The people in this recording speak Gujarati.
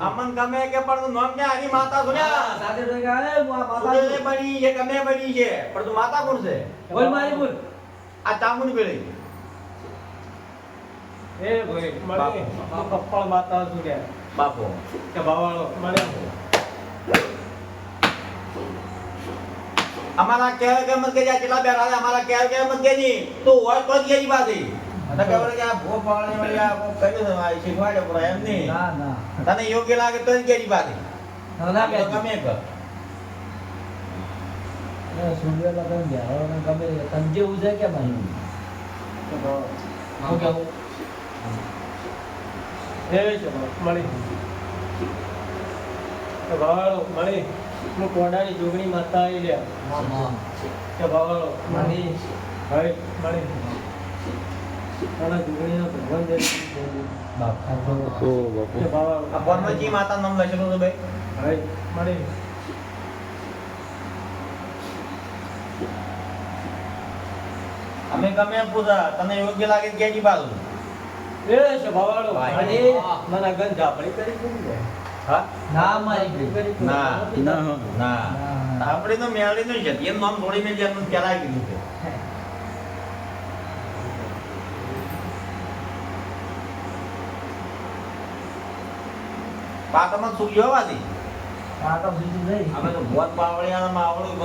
અમન ગમે કે પણ નામ કે આની માતા સુન્યા સાથે તો ગાલે માતા સુને બની છે ગમે બની છે પણ તું માતા કોણ છે બોલ મારી બોલ આ ચામુંડ પેલી એ ભાઈ મારી પપ્પા માતા સુન્યા બાપો કે બાવાળો મારી અમારા કે મત કે કેટલા બેરા અમારા કે મત કે ની તો હોય તો જ ગઈ બાથી અને કે બોલે કે આ ભો પાણી વાળી આ કો કર્યું છે આ શીખવાડે પણ એમ નહીં ના ના તને યોગ્ય લાગે તો જ ગઈ બાથી ના બે ગમે કર સૂર્ય લગન બેરો ને ગમે તંજે ઉજે કે નહીં હું કેવું એ ચલો મળી કે બાવાળો મળી હું કોડાની જોગણી માતા આવી લ્યા કે બાવાળો મળી ભાઈ મળી તારા જોગણીનો ભગવાન જય બાપ ખાતો ઓ બાપુ કે બાવાળો આ પરમજી માતા નામ લખેલું છે ભાઈ ભાઈ મળી અમે ગમે એમ પૂછા તને યોગ્ય લાગે તો કેજી બાજુ એ છે બાવાળો અને મને ગંજ ઝાપડી કરી દીધી હા ના મારી કરી ના ના ના આપણે તો મેળવી નું છે એમ નામ થોડીને જે એમ પેલા કીધું છે પાટમાં સુઈ જવાથી પાટો બીજું નહીં અમે તો ભોત પાવળિયા માવળું